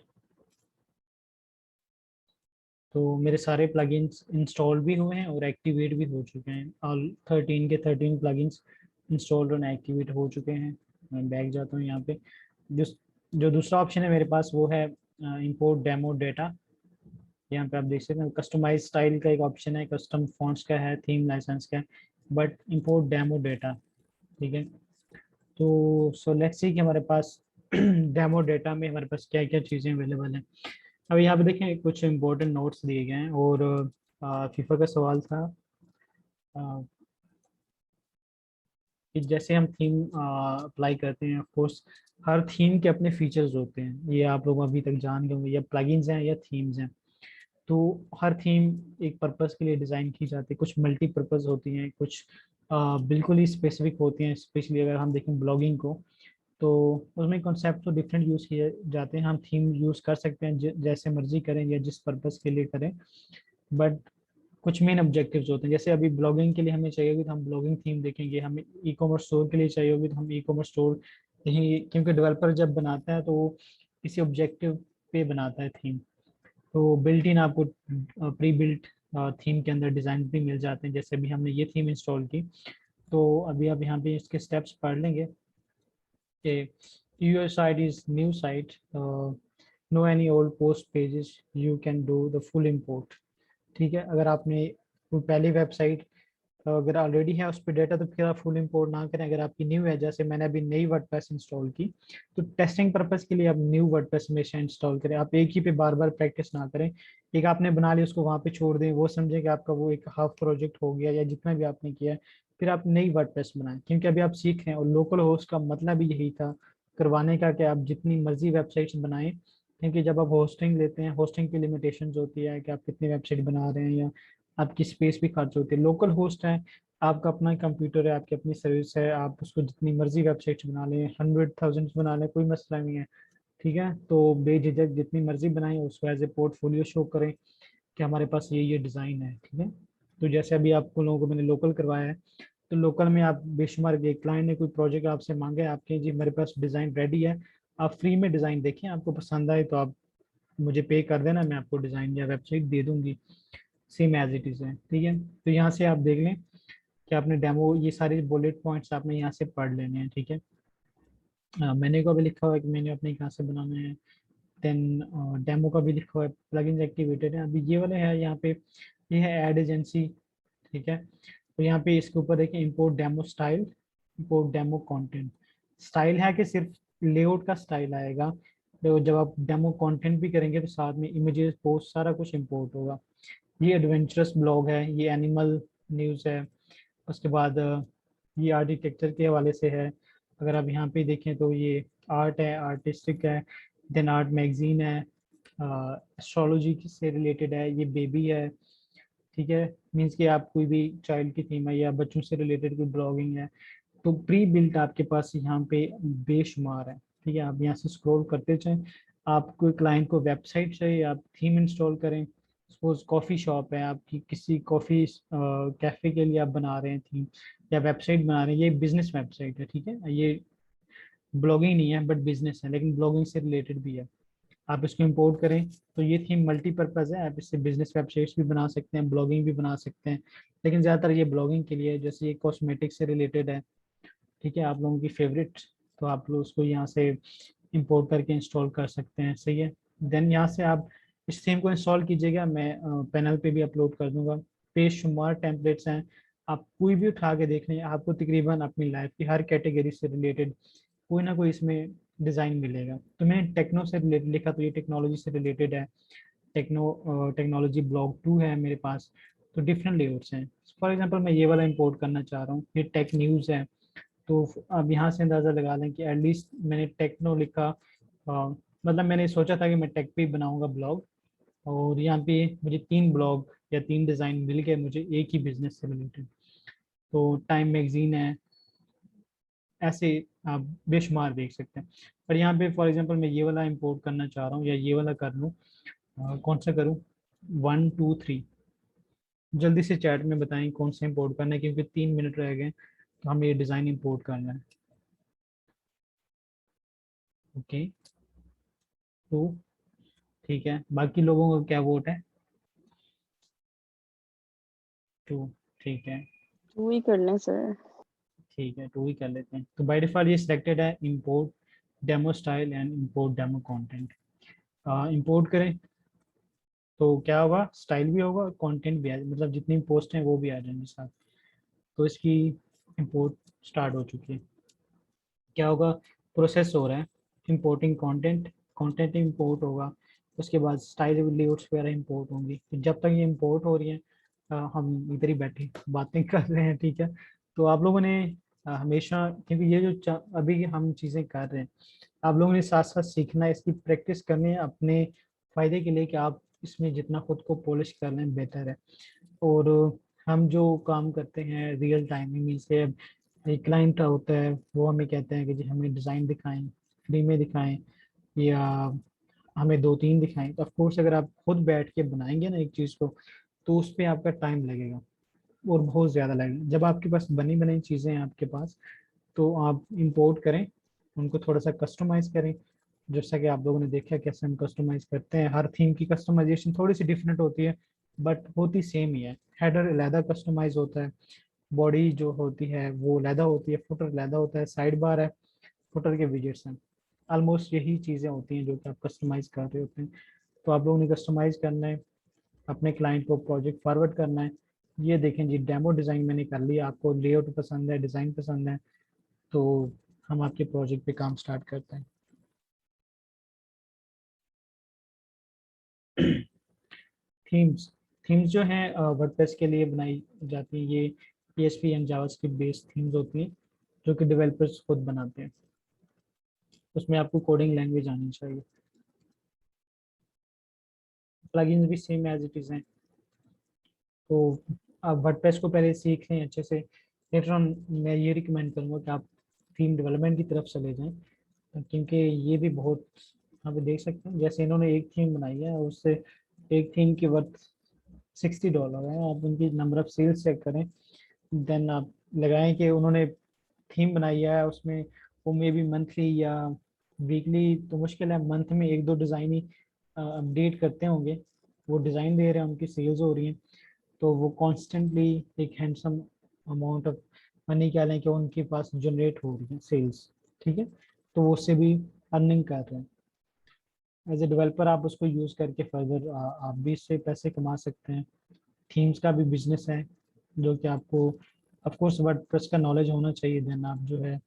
तो मेरे सारे प्लगइन्स इंस्टॉल भी हुए हैं और एक्टिवेट भी हो चुके हैं। ऑल 13 के 13 प्लगइन्स इंस्टॉल्ड और एक्टिवेट हो चुके हैं। मैं बैक जाता हूँ यहाँ पे। जो जो दूसरा ऑप्शन है मेरे पास वो है इंपोर्ट डेमो डेटा। यहाँ पे आप देख सकते हैं कस्टमाइज स्टाइल का एक ऑप्शन है, कस्टम फॉन्ट्स का है, थीम लाइसेंस का है, बट इंपोर्ट डेमो डेटा। ठीक है, तो सो लेट्स सी कि हमारे पास डेमो डेटा में हमारे पास क्या क्या चीज़ें अवेलेबल हैं। अब यहाँ पे देखें कुछ इंपॉर्टेंट नोट्स दिए गए हैं, और फीफा का सवाल था अ, कि जैसे हम थीम अप्लाई करते हैं, ऑफ कोर्स हर थीम के अपने फीचर्स होते हैं, ये आप लोग अभी तक जान गए होंगे, या प्लगइन्स हैं या थीम्स हैं। तो हर थीम एक पर्पस के लिए डिज़ाइन की जाती है, कुछ मल्टीपर्पज़ होती हैं, कुछ बिल्कुल ही स्पेसिफिक होती हैं। स्पेशली अगर हम देखें ब्लॉगिंग को, तो उसमें कॉन्सेप्ट तो डिफरेंट यूज़ किए जाते हैं। हम थीम यूज़ कर सकते हैं जैसे मर्जी करें या जिस पर्पस के लिए करें, बट कुछ मेन ऑब्जेक्टिव्स होते हैं। जैसे अभी ब्लॉगिंग के लिए हमें चाहिए होगी तो हम ब्लॉगिंग थीम देखेंगे, हमें ई कॉमर्स स्टोर के लिए चाहिए होगी तो हम ई कॉमर्स स्टोर यही, क्योंकि डेवलपर जब बनाता है तो वो इसी ऑब्जेक्टिव पे बनाता है थीम। तो बिल्ट इन आपको प्री बिल्ट थीम के अंदर डिज़ाइन भी मिल जाते हैं। जैसे अभी हमने ये थीम इंस्टॉल की, तो अभी आप यहाँ पे इसके स्टेप्स पढ़ लेंगे कि your site is new site, no any old post pages, you can do the full import। ठीक है, अगर आपने कोई पहली वेबसाइट अगर ऑलरेडी है उस पर डेटा, तो फिर आप फुल इंपोर्ट ना करें। अगर आपकी न्यू है, जैसे मैंने अभी नई वर्डप्रेस इंस्टॉल की, तो टेस्टिंग पर्पस के लिए आप न्यू वर्डप्रेस हमेशा इंस्टॉल करें। आप एक ही पे बार बार प्रैक्टिस ना करें। एक आपने बना लिया उसको वहाँ पे छोड़ दें, वो समझे कि आपका वो एक हाफ प्रोजेक्ट हो गया या जितना भी आपने किया है। फिर आप नई वर्डप्रेस बनाएं, क्योंकि अभी आप सीख रहे हैं, और लोकल होस्ट का मतलब भी यही था करवाने का, कि आप जितनी मर्जी वेबसाइट्स बनाएं। क्योंकि जब आप होस्टिंग लेते हैं, होस्टिंग की लिमिटेशन होती है कि आप कितनी वेबसाइट बना रहे हैं, या आपकी स्पेस भी खर्च होती है। लोकल होस्ट है, आपका अपना कंप्यूटर है, आपकी अपनी सर्विस है, आप उसको जितनी मर्जी वेबसाइट्स बना लें, 100,000 बना लें, कोई मसला नहीं है। ठीक है, तो बेझिझक जितनी मर्जी बनाएं, उसको एज ए पोर्टफोलियो शो करें कि हमारे पास ये डिज़ाइन है। ठीक है, तो जैसे अभी आपको लोगों को मैंने लोकल करवाया है, तो लोकल में आप बेशुमार एक क्लाइंट ने कोई प्रोजेक्ट आपसे मांगे, आपके जी मेरे पास डिज़ाइन रेडी है, आप फ्री में डिज़ाइन देखें, आपको पसंद आए तो आप मुझे पे कर देना, मैं आपको डिज़ाइन या वेबसाइट दे दूंगी, सेम एज इट इज़ है। ठीक है, तो यहाँ से आप देख लें कि आपने डेमो, ये सारे बुलेट पॉइंट्स आपने यहाँ से पढ़ लेने हैं। ठीक है, मैंने को भी लिखा हुआ है कि मैंने अपने कहाँ से बनाना है। देन डेमो का भी लिखा हुआ है, प्लगइन्स एक्टिवेटेड है। अभी ये वाले है यहाँ पे, ये है ऐड एजेंसी। ठीक है, तो यहाँ पे इसके ऊपर देखिए import demo style, import demo content. Style है कि सिर्फ लेआउट का स्टाइल आएगा, तो जब आप डेमो कंटेंट भी करेंगे तो साथ में इमेजेस, पोस्ट, सारा कुछ इंपोर्ट होगा। ये एडवेंचरस ब्लॉग है, ये एनिमल न्यूज़ है। उसके बाद ये आर्किटेक्चर के हवाले से है। अगर आप यहाँ पे देखें तो ये आर्ट है, आर्टिस्टिक है। देन आर्ट मैगजीन है, एस्ट्रोलॉजी से रिलेटेड है, ये बेबी है। ठीक है, मीन्स कि आप कोई भी चाइल्ड की थीम है या बच्चों से रिलेटेड कोई ब्लॉगिंग है, तो प्री बिल्ट आपके पास यहाँ पे बेशुमार है। ठीक है, आप यहाँ से स्क्रॉल करते जाएं। आप कोई क्लाइंट को वेबसाइट चाहिए, आप थीम इंस्टॉल करें। सपोज कॉफ़ी शॉप है आपकी, किसी कॉफ़ी कैफ़े के लिए आप बना रहे हैं थीम या वेबसाइट बना रहे हैं, ये बिजनेस वेबसाइट है। ठीक है, ये ब्लॉगिंग नहीं है बट बिजनेस है, लेकिन ब्लॉगिंग से रिलेटेड भी है। आप इसको इंपोर्ट करें, तो ये थीम मल्टीपर्पज़ है, आप इससे बिजनेस वेबसाइट्स भी बना सकते हैं, ब्लॉगिंग भी बना सकते हैं। लेकिन ज़्यादातर ये ब्लॉगिंग के लिए है। जैसे ये कॉस्मेटिक से रिलेटेड है, ठीक है, आप लोगों की फेवरेट, तो आप लोग उसको यहाँ से इंपोर्ट करके इंस्टॉल कर सकते हैं। सही है, देन यहाँ से आप इस थीम को इंस्टॉल कीजिएगा, मैं पैनल पे भी अपलोड कर दूंगा। बेशुमार टेम्पलेट्स हैं, आप कोई भी उठा के देख लें, आपको तकरीबन अपनी लाइफ की हर कैटेगरी से रिलेटेड कोई ना कोई इसमें डिज़ाइन मिलेगा। तो मैंने टेक्नो से रिलेटेड लिखा, तो ये टेक्नोलॉजी से रिलेटेड है। टेक्नोलॉजी ब्लॉग 2 है मेरे पास। तो डिफरेंट लेआउट्स हैं। फॉर एग्जांपल मैं ये वाला इंपोर्ट करना चाह रहा हूँ, ये टेक न्यूज़ है। तो अब यहाँ से अंदाज़ा लगा लें कि एटलीस्ट मैंने टेक्नो लिखा, मतलब मैंने सोचा था कि मैं टेक पे ही बनाऊंगा ब्लॉग, और यहाँ पे मुझे 3 ब्लॉग या 3 डिज़ाइन मिल गए मुझे एक ही बिजनेस से रिलेटेड। तो टाइम मैगजीन है, ऐसे आप बेशुमार देख सकते हैं। पर यहाँ पे फॉर एग्जांपल मैं ये वाला इंपोर्ट करना चाह रहा हूँ या ये वाला कर लूँ, कौन सा करूँ? 1 2 3, जल्दी से चैट में बताएं कौन सा इंपोर्ट करना है, क्योंकि 3 मिनट रह गए तो हमें ये डिज़ाइन इंपोर्ट करना है। ओके, तो ठीक है, बाकी लोगों का क्या वोट है? 2, ठीक है। वही कर लें सर। ठीक है, 2 ही कर लेते हैं। तो बाय डिफॉल्ट ये सिलेक्टेड है, import demo style and import demo content. Import करें तो क्या होगा, स्टाइल भी होगा और कंटेंट भी आ, मतलब जितनी पोस्ट हैं वो भी आ जाएंगे साथ। तो इसकी इंपोर्ट स्टार्ट हो चुकी है। क्या होगा, प्रोसेस हो रहा है इंपोर्टिंग कंटेंट, कंटेंट इंपोर्ट होगा, उसके बाद स्टाइल लेआउट्स वगैरह इंपोर्ट होंगी। तो जब तक ये इंपोर्ट हो रही है हम इधर ही बैठे बातें कर रहे हैं, ठीक है। तो आप लोगों ने हमेशा, क्योंकि ये जो अभी हम चीज़ें कर रहे हैं, आप लोगों ने साथ साथ सीखना है, इसकी प्रैक्टिस करनी है अपने फ़ायदे के लिए, कि आप इसमें जितना खुद को पॉलिश कर लें बेहतर है। और हम जो काम करते हैं रियल टाइम में से, एक क्लाइंट होता है वो हमें कहते हैं कि जी हमें डिज़ाइन दिखाएं, फ्री में दिखाएं या हमें 2 3 दिखाएं। तो ऑफकोर्स अगर आप खुद बैठ के बनाएंगे ना एक चीज़ को, तो उस पर आपका टाइम लगेगा और बहुत ज़्यादा लगेगा। जब आपके पास बनी बनाई चीज़ें हैं आपके पास, तो आप इंपोर्ट करें, उनको थोड़ा सा कस्टमाइज़ करें। जैसा कि आप लोगों ने देखा कैसे हम कस्टमाइज़ करते हैं, हर थीम की कस्टमाइजेशन थोड़ी सी डिफरेंट होती है बट होती सेम ही है। हेडर अलहदा कस्टमाइज होता है, बॉडी जो होती है वो अलहदा होती है, फुटर अलहदा होता है, साइड बार है, फुटर के विजेट्स हैं। ऑलमोस्ट यही चीज़ें होती हैं जो कि आप कस्टमाइज़ कर रहे होते हैं। तो आप लोगों ने कस्टमाइज़ करना है, अपने क्लाइंट को प्रोजेक्ट फॉरवर्ड करना है। ये देखें जी, डेमो डिज़ाइन मैंने कर लिया, आपको लेआउट पसंद है, डिज़ाइन पसंद है, तो हम आपके प्रोजेक्ट पे काम स्टार्ट करते हैं। थीम्स, थीम्स जो हैं वर्डप्रेस के लिए बनाई जाती हैं, ये PHP and JavaScript based themes होती हैं जो कि डेवलपर्स खुद बनाते हैं। उसमें आपको कोडिंग लैंग्वेज आनी चाहिए। प्लगइन्स भी सेम एज इट इज़ हैं। तो आप वर्डप्रेस को पहले सीख लें अच्छे से, लेटर ऑन मैं ये रिकमेंड करूँगा कि आप थीम डेवलपमेंट की तरफ चले जाएं, क्योंकि ये भी बहुत, आप देख सकते हैं जैसे इन्होंने एक थीम बनाई है और उससे एक थीम की वर्थ $60 है। आप उनकी नंबर ऑफ सेल्स चेक करें, देन आप लगाएं कि उन्होंने थीम बनाई है उसमें, वो मे बी मंथली या वीकली तो मुश्किल है, मंथ में 1 2 डिज़ाइन ही अपडेट करते होंगे। वो डिज़ाइन दे रहे हैं, उनकी सेल्स हो रही हैं, तो वो कॉन्स्टेंटली एक हैंडसम अमाउंट ऑफ मनी क्या लें कि उनके पास जनरेट हो रही है सेल्स, ठीक है। तो वो उससे भी अर्निंग कर रहे हैं। एज ए डेवलपर आप उसको यूज़ करके फर्दर आप भी इससे पैसे कमा सकते हैं। थीम्स का भी बिजनेस है जो कि आपको ऑफ कोर्स वर्डप्रेस का नॉलेज होना चाहिए, देन आप जो है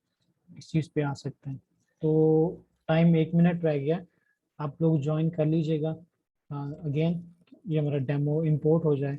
इस चीज़ पे आ सकते हैं। तो टाइम 1 मिनट रह गया, आप लोग ज्वाइन कर लीजिएगा। अगेन ये हमारा डेमो इंपोर्ट हो जाए